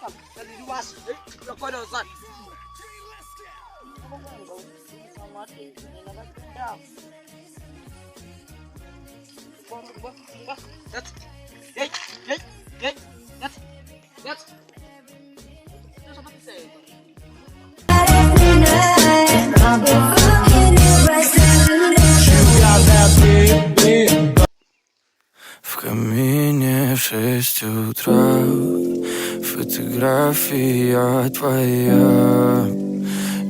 Jadi luas. Apa dah Ustaz? Hei, hei, hei, lihat, lihat. Itu seperti saya. В камине в 6 утра фотография твоя.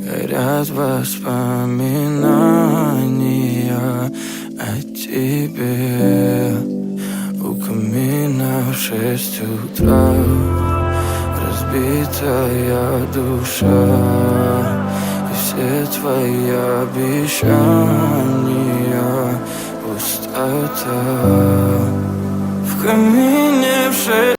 Горят воспоминания о тебе. У камина в 6 утра разбитая душа. И все твои обещания пустота. В камине в 6.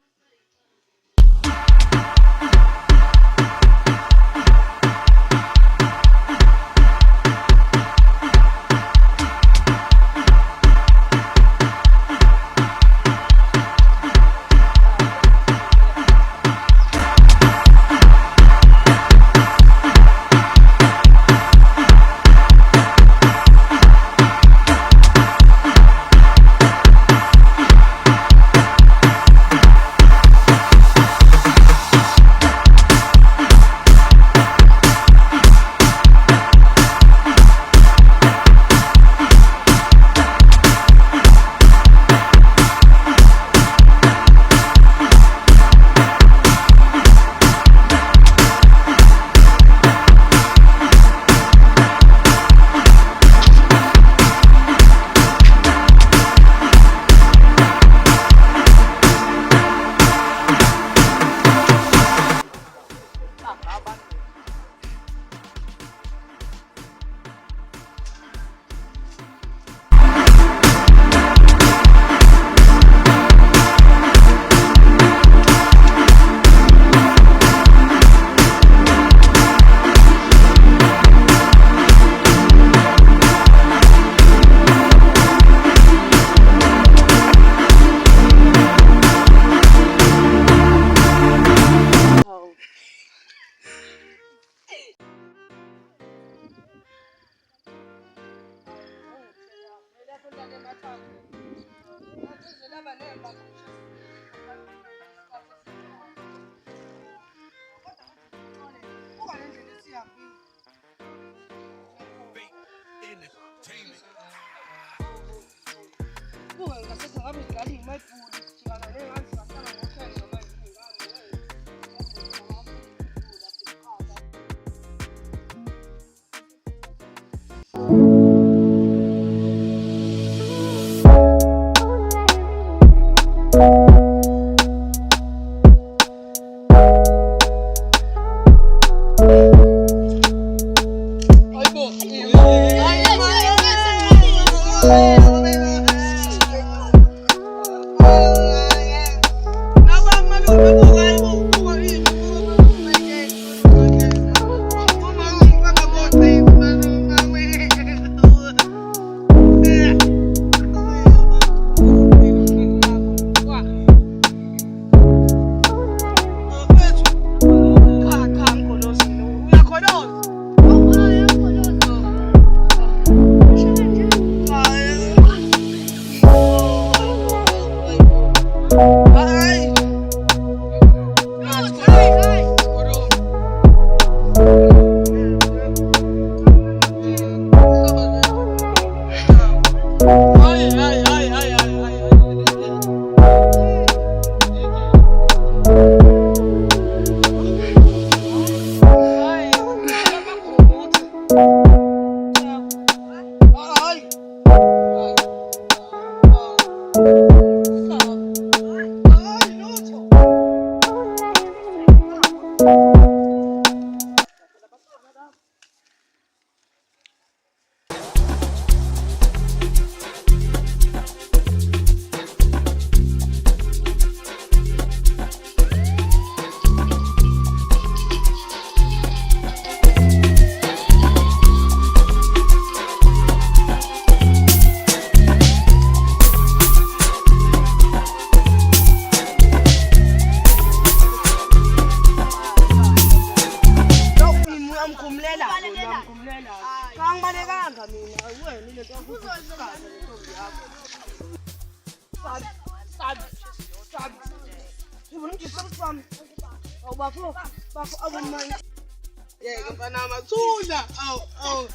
Yeah, ngifana amathula. Awu.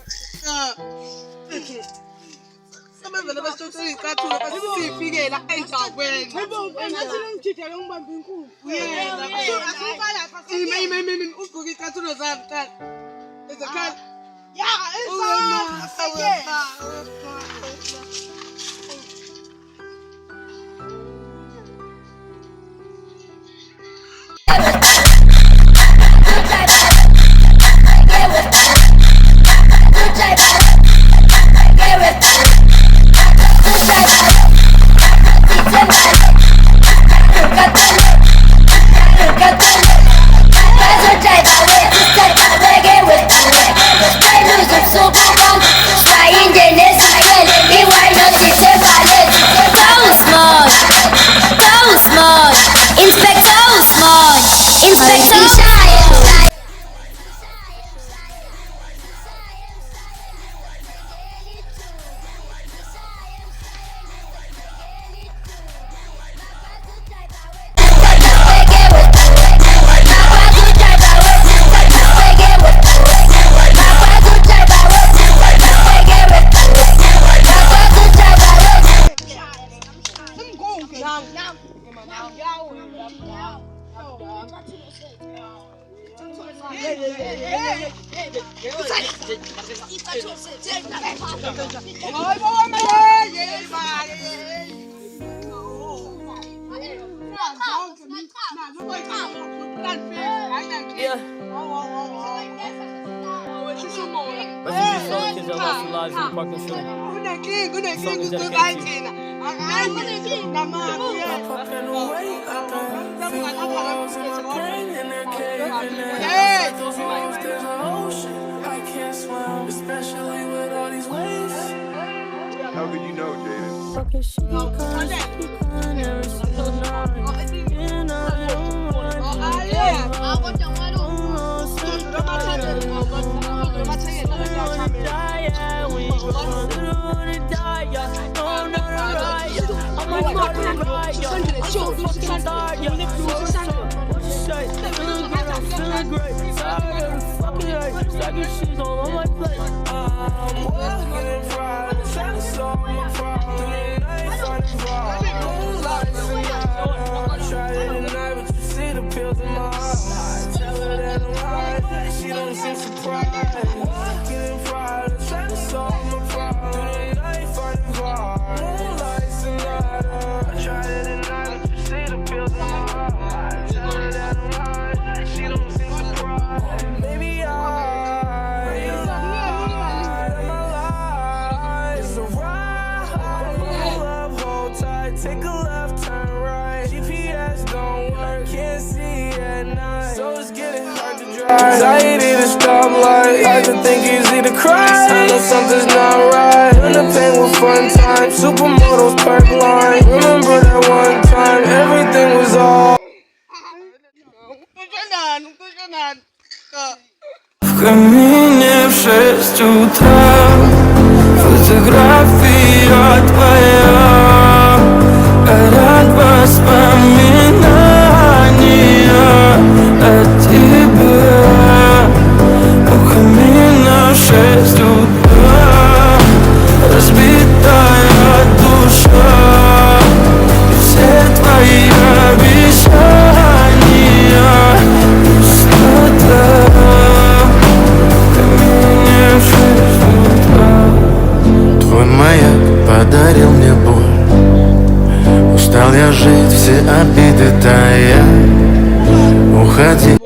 Sabevela basithatha izicathulo basifikela endaweni. Yebo, ngathi ngijida ngibambe inkulu. Yena. Ugqoka izicathulo zami qala. Ezakhala. Ya, How could you know, Jaden? Take a left, turn right. GPS don't work, can't see at night. So it's getting hard to drive. Anxiety to stoplight. I can think easy to cry. I know something's not right. In the pain with fun time. Supermodels perk line. Remember that one time everything was all. В камине в 6 утра фотография твоя, горят воспоминания о тебе. У камина в 6 утра разбитая душа, и все твои обещания пустота. Твой маяк подарил мне боль. Устал я жить, все обиды тая. Уходи.